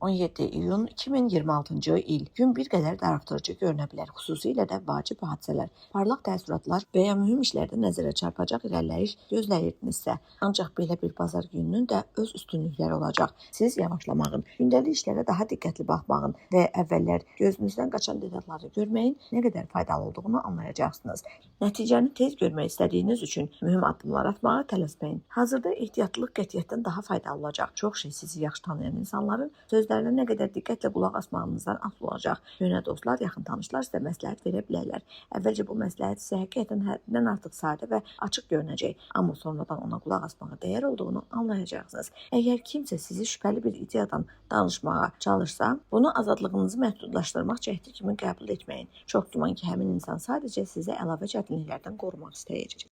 17 iyun 2026-cı il. Gün bir qədər darıxdırıcı görünə bilər, xüsusilə də vacib hadisələr, parlaq təəssüratlar və ya mühüm işlərdə nəzərə çarpacaq irəliləyiş gözləyirdinizsə, ancaq belə bir bazar gününün də öz üstünlükləri olacaq. Siz yavaşlamağın, gündəlik işlərə daha diqqətli baxmağın və əvvəllər gözünüzdən qaçan detalları görməyin nə qədər faydalı olduğunu anlayacaqsınız. Nəticəni tez görmək istədiyiniz üçün mühüm addımlar atmağa tələsməyin. Hazırda ehtiyatlılıq qətiyyətdən daha faydalı olacaq. Çox şey sizi yaxşı tanıyan insanların sözlərinə nə qədər diqqətlə qulaq asmağınızdan asılı olacaq. Yönə dostlar, yaxın tanışlar sizə məsləhət verə bilərlər. Əvvəlcə bu məsləhət sizə həqiqətən həddindən artıq sadə və açıq görünəcək, amma sonradan ona qulaq asmağa dəyər olduğunu anlayacaqsınız. Əgər kimsə sizi şübhəli bir ideyadan danışmağa çalışsa, bunu azadlığınızı məhdudlaşdırmaq cəhdi kimi qəbul etməyin. Çox güman ki, həmin insan sadəcə sizə əlavə çətinliklərdən qorumaq istəyir.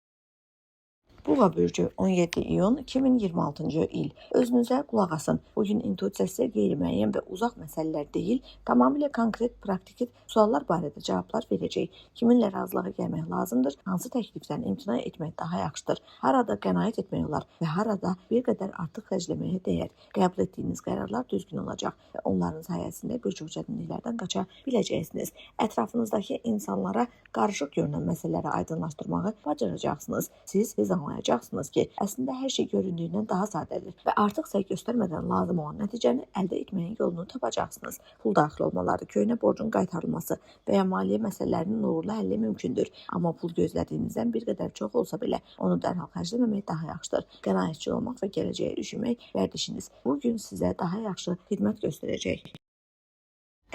Buğa bürcü 17 iyun 2026-cı il. Özünüzə qulaq asın. Bugün intuisiya sizə qeyri-müəyyən və uzaq məsələlər deyil, tamamilə konkret, praktiki suallar barədə cavablar verəcək. Kiminlə razılığa gəlmək lazımdır, hansı təklifdən imtina etmək daha yaxşıdır, harada qənaət etmək olar və harada bir qədər artıq xərcləməyə dəyər. Qəbul etdiyiniz qərarlar düzgün olacaq və onların sayəsində bir çox çətinliklərdən qaça biləcəksiniz. Ətrafınızdakı insanlara qarışıq görünən məsələləri aydınlaşdırmağı bacaracaqsınız. Siz anlayacaqsınız ki, əslində hər şey göründüyündən daha sadədir və artıq səy göstərmədən lazım olan nəticəni əldə etməyin yolunu tapacaqsınız. Pul daxil olmaları, köhnə borcun qaytarılması və ya maliyyə məsələlərinin uğurlu həlli mümkündür. Amma pul gözlədiyinizdən bir qədər çox olsa belə, onu dərhal xərcləməmək daha yaxşıdır. Qənaətçil olmaq və gələcəyə düşünmək vərdişiniz bu gün sizə daha yaxşı xidmət göstərəcək.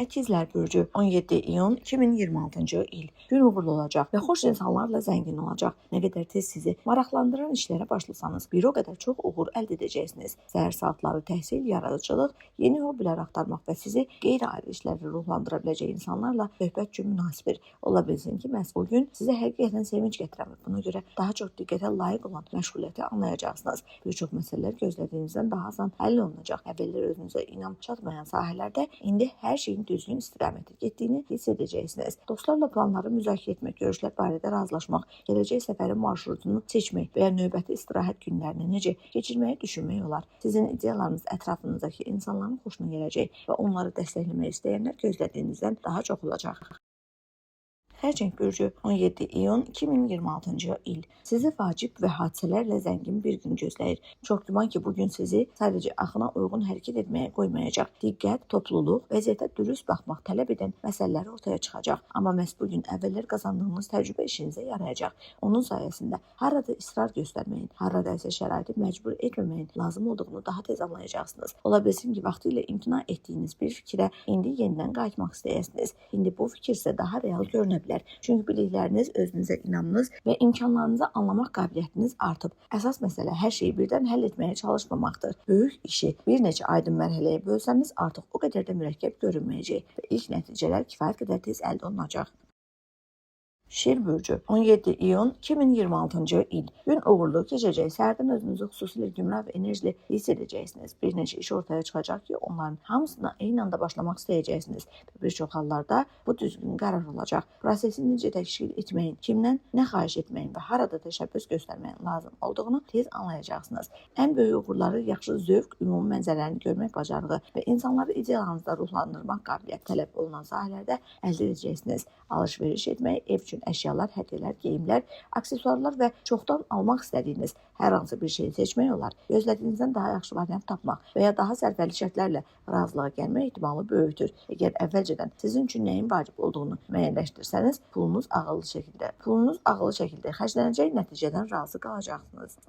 Əkizlər bürcü 17 iyun 2026-cı il. Gün uğurlu olacaq və xoş insanlarla zəngin olacaq. Nə qədər tez sizi maraqlandıran işlərə başlasanız, bir o qədər çox uğur əldə edəcəksiniz. Səhər saatları təhsil, yaradıcılıq, yeni hobilər axtarmaq və sizi qeyri-adi işlərlə ruhlandıra biləcək insanlarla söhbət üçün münasibdir. Ola bilsin ki, məhz bu gün sizə həqiqətən sevinc gətirən və buna görə daha çox diqqətə layiq olan məşğuliyyəti anlayacaqsınız. Bir çox məsələlər gözlədiyinizdən daha asan həll olunacaq. Əvvəllər özünüzə inam çatmayan sahələrdə indi hər şeyin düzgün istiqamətə getdiyini hiss edəcəksiniz. Dostlarla planları müzakirə etmək, görüşlər barədə razılaşmaq, gələcək səfərin marşrutunu seçmək və ya növbəti istirahət günlərini necə keçirməyi düşünmək olar. Sizin ideyalarınız ətrafınızdakı insanların xoşuna gələcək və onları dəstəkləmək istəyənlər gözlədiyinizdən daha çox olacaq. Xərçəng bürcü 17 iyun 2026-cı il. Sizi vacib və hadisələrlə zəngin bir gün gözləyir. Çox güman ki, bugün sizi sadəcə axına uyğun hərəkət etməyə qoymayacaq. Diqqət, topluluq, vəziyyətə dürüst baxmaq tələb edən məsələlər ortaya çıxacaq. Amma məhz bugün əvvəllər qazandığınız təcrübə işinizə yarayacaq. Onun sayəsində harada israr göstərməyin, harada isə şəraiti məcbur etməməyin lazım olduğunu daha tez anlayacaqsınız. Ola bilsin ki, vaxtilə imtina etdiyiniz bir fikrə indi yenidən qayıtmaq istəyəsiniz. İndi bu fikir sizə daha real görünə bilər. Çünki bilikləriniz, özünüzə inamınız və imkanlarınızı anlamaq qabiliyyətiniz artıb. Əsas məsələ hər şeyi birdən həll etməyə çalışmamaqdır. Böyük işi bir neçə aydın mərhələyə bölsəniz artıq o qədər də mürəkkəb görünməyəcək və ilk nəticələr kifayət qədər tez əldə olunacaq. Şir bürcü 17 iyun 2026-cı il. Gün uğurlu keçəcək. Səhərdən özünüzü xüsusilə gümrah və enerjili hiss edəcəksiniz. Bir neçə iş ortaya çıxacaq ki, onların hamısına eyni anda başlamaq istəyəcəksiniz. Bir çox hallarda bu düzgün qərar olacaq. Prosesi necə təşkil etməyin, kimdən nə xahiş etməyin və harada təşəbbüs göstərməyin lazım olduğunu tez anlayacaqsınız. Ən böyük uğurları yaxşı zövq, ümumi mənzərəni görmək bacarığı və insanları ideyalarınızda ruhlandırmaq qabiliyyəti tələb olunan sahələrdə əldə edəcəksiniz. Alış-veriş etmək, ev üçün əşyalar, hədiyyələr, geyimlər, aksesuarlar və çoxdan almaq istədiyiniz hər hansı bir şeyi seçmək olar. Gözlədiyinizdən daha yaxşı variant tapmaq və ya daha sərfəli şərtlərlə razılığa gəlmək ehtimalı böyükdür. Əgər əvvəlcədən sizin üçün nəyin vacib olduğunu müəyyənləşdirsəniz, pulunuz ağıllı şəkildə xərclənəcək, nəticədən razı qalacaqsınız.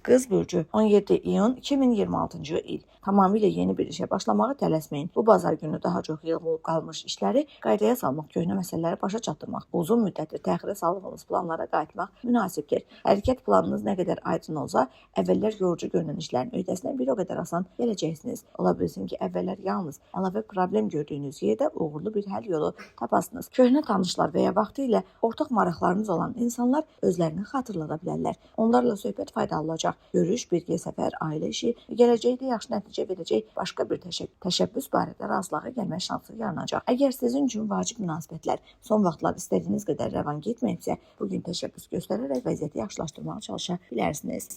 Qız bürcü 17 iyun 2026-cı il. Tamamilə yeni bir işə başlamağa tələsməyin. Bu bazar günü daha çox yığılıb qalmış işləri qaydaya salmaq, köhnə məsələləri başa çatdırmaq, uzun müddətli təxirə saldığınız planlara qayıtmaq münasibdir. Hərəkət planınız nə qədər aydın olsa, əvvəllər yorucu görünən işlərin öhdəsindən bir o qədər asan gələcəksiniz. Ola bilsin ki, əvvəllər yalnız əlavə problem gördüyünüz yerdə uğurlu bir həll yolu tapasınız. Köhnə tanışlar və ya vaxtilə ortaq maraqlarınız olan insanlar özlərini xatırlada bilərlər. Onlarla söhbət faydalı olacaq. Görüş, birgə səfər, ailə işi və gələcəkdə yaxşı nəticə verəcək başqa bir təşəbbüs barədə razılığa gəlmək şansı yaranacaq. Əgər sizin üçün vacib münasibətlər son vaxtlar istədiyiniz qədər rəvan getməyibsə, bugün təşəbbüs göstərərək vəziyyəti yaxşılaşdırmağa çalışa bilərsiniz.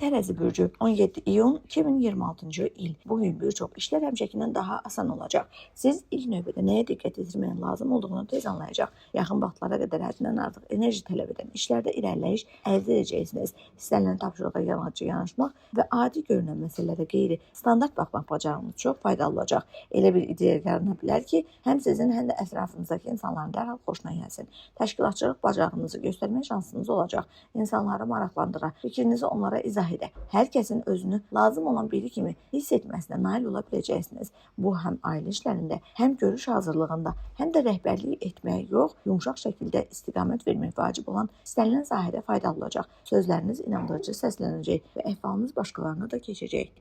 Terazi burcu 17 iyun 2026-cı il. Bugün bir çox işlər həmişəkindən daha asan olacaq. Siz ilk növbədə nəyə diqqət etdirməyin lazım olduğunu tez anlayacaq. Yaxın vaxtlara qədər həddindən artıq enerji tələb edən işlərdə irəliləyiş əldə edəcəksiniz. İstənilən tapşırığa yanaşıcı yanaşmaq və adi görünən məsələlərə qeyri standart baxmaq bacarığınız çox faydalı olacaq. Elə bir ideya yarana bilər ki, həm sizin, həm də ətrafınızdakı insanların dərhal xoşuna gəlsin. Təşkilatçılıq bacarığınızı göstərmək şansınız olacaq. İnsanları maraqlandıra, fikrinizi onlara izah edə, hər kəsin özünü lazım olan biri kimi hiss etməsinə nail ola biləcəksiniz. Bu həm ailə işlərində, həm görüş hazırlığında, həm də rəhbərlik etməyə yox, yumşaq şəkildə istiqamət vermək vacib olan istənilən sahədə faydalı olacaq. Sözləriniz inandırıcı səslənəcək və əhvalınız başqalarına da keçəcək.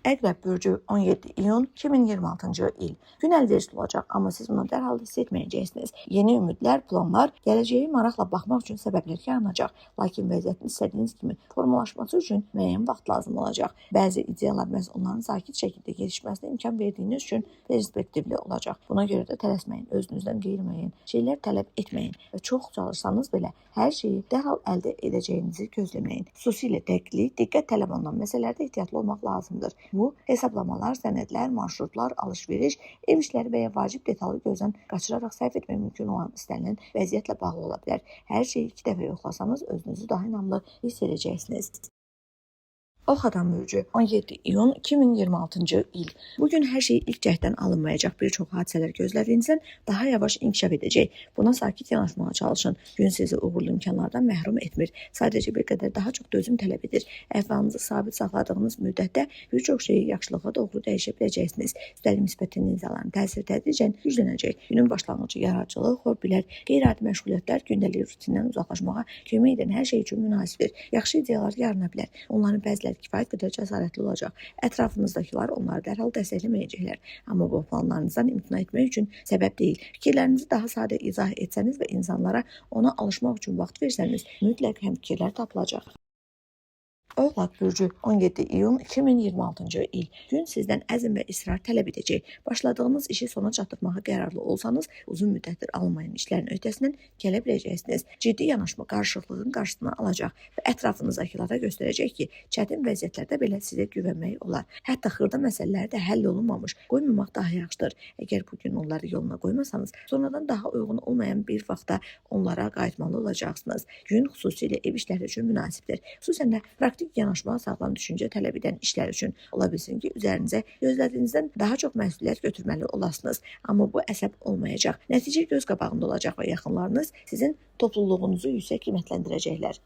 Əqrəb burcu 17 iyun 2026-cı il. Gün əlverişli olacaq, amma siz bunu dərhal hiss etməyəcəksiniz. Yeni ümidlər, planlar, gələcəyə maraqla baxmaq üçün səbəblər yaranacaq. Lakin vəziyyətin istədiyiniz kimi formalaşması üçün müəyyən vaxt lazım olacaq. Bəzi ideyalar məhz onların sakit şəkildə gelişməsinə imkan verdiyiniz üçün perspektivli olacaq. Buna görə də tələsməyin, özünüzdən qeyri-müəyyən şeylər tələb etməyin və çox çalışsanız belə hər şeyi dərhal əldə edəcəyinizi gözləməyin. Xüsusilə dəqiqlik, diqqət tələb olunan məsələlərdə ehtiyatlı olmaq lazımdır. Bu, hesablamalar, sənədlər, marşrutlar, alış-veriş, ev işləri və ya vacib detalı gözdən qaçıraraq səhv etmək mümkün olan istənilən vəziyyətlə bağlı ola bilər. Hər şeyi 2 dəfə yoxlasanız özünüzü daha inamlı hiss edəcəksiniz. Ox adam burcu 17 iyun 2026-cı il. Bugün hər şey ilk cəhddən alınmayacaq. Bir çox hadisələr gözlədiyinizdən daha yavaş inkişaf edəcək. Buna sakit yanaşmağa çalışın. Gün sizi uğurlu imkanlardan məhrum etmir. Sadəcə bir qədər daha çox dözüm tələb edir. Əhvalınızı sabit saxladığınız müddətdə bir çox şeyi yaxşılığa doğru dəyişə biləcəksiniz. Üstəlik müsbət nizaların təsiri tədricən güclənəcək. Günün başlanğıcı yaradıcılıq, hobbilər, qeyri-adi məşğuliyyətlər gündəlik rutindən uzaqlaşmağa kömək edən hər şey üçün münasibdir. Yaxşı ideyalar yarana bilər. Onların bəziləri kifayət qədər cəsarətli olacaq. Ətrafınızdakılar onları dərhal dəstəkləməyəcəklər. Amma bu planlarınızdan imtina etmək üçün səbəb deyil. Fikirlərinizi daha sadə izah etsəniz və insanlara ona alışmaq üçün vaxt versəniz, mütləq həm fikirlər tapılacaq. Oğlaq burcu 17 iyun 2026-cı il. Gün sizdən əzm və israr tələb edəcək. Başladığınız işi sona çatdırmağa qərarlı olsanız, uzun müddətdir alınmayan işlərin öhdəsindən gələ biləcəksiniz. Ciddi yanaşma qarışıqlığın qarşısını alacaq və ətrafınızdakılara göstərəcək ki, çətin vəziyyətlərdə belə sizə güvənmək olar. Hətta xırda məsələlər də həll olunmamış qoymamaq daha yaxşıdır. Əgər bugün onları yoluna qoymasanız, sonradan daha uyğun olmayan bir vaxtda onlara qayıtmalı olacaqsınız. Gün xüsusilə ev işləri üçün münasibdir. Xüsusən də praktik yanaşma, sağlam düşüncə tələb edən işlər üçün ola bilsin ki, üzərinizə gözlədiyinizdən daha çox məsuliyyət götürməli olasınız. Amma bu əsəb olmayacaq. Nəticə göz qabağında olacaq və yaxınlarınız sizin topluluğunuzu yüksək qiymətləndirəcəklər.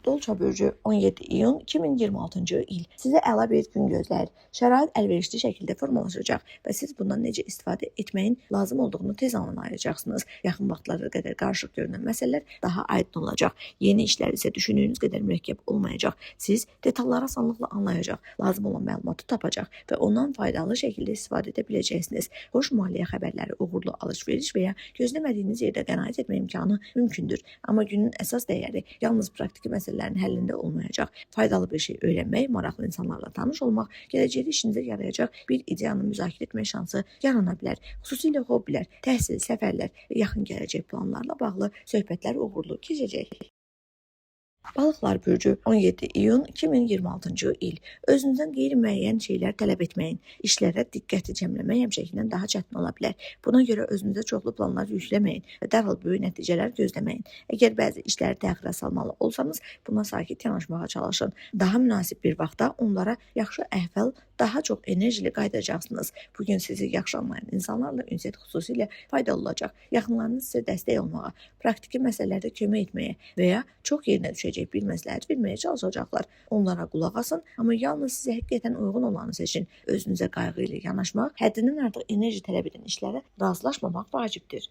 Dolça burcu 17 iyun 2026-cı il. Sizə əla bir gün gözləyir. Şərait əlverişli şəkildə formalaşacaq və siz bundan necə istifadə etməyin lazım olduğunu tez anlayacaqsınız. Yaxın vaxtlara qədər qarışıq görünən məsələlər daha aydın olacaq. Yeni işlər isə düşündüyünüz qədər mürəkkəb olmayacaq. Siz detalları asanlıqla anlayacaq, lazım olan məlumatı tapacaq və ondan faydalı şəkildə istifadə edə biləcəksiniz. Xoş maliyyə xəbərləri, uğurlu alış-veriş və ya gözləmədiyiniz yerdə qənaət etmə imkanı mümkündür. Amma günün əsas dəyəri yalnız praktiki məsələlərin həllində olmayacaq. Faydalı bir şey öyrənmək, maraqlı insanlarla tanış olmaq, gələcəkdə işinizə yarayacaq bir ideyanı müzakirə etmək şansı yarana bilər. Xüsusilə hobbilər, təhsil, səfərlər və yaxın gələcək planlarla bağlı söhbətlər uğurlu keçəcək. Balıqlar burcu 17 iyun 2026-cı il. Özünüzdən qeyri-müəyyən şeylər tələb etməyin. İşlərə diqqəti cəmləmək həmişəkindən daha çətin ola bilər. Buna görə özünüzə çoxlu planlar yükləməyin və dərhal böyük nəticələr gözləməyin. Əgər bəzi işləri təxirə salmalı olsanız, buna sakit yanaşmağa çalışın. Daha münasib bir vaxtda onlara yaxşı əhval, daha çox enerjili qayıdacaqsınız. Bugün sizi yaxşı anlayan insanlarla ünsiyyət xüsusilə faydalı olacaq. Yaxınlarınız sizə dəstək olmağa, praktiki məsələlərdə kömək etməyə və ya çox yerinə düşəcək bir məsləhət verməyə çalışacaqlar. Onlara qulaq asın, amma yalnız sizə həqiqətən uyğun olanı seçin. Özünüzə qayğı ilə yanaşmaq, həddindən artıq enerji tələb edən işlərə razılaşmamaq vacibdir.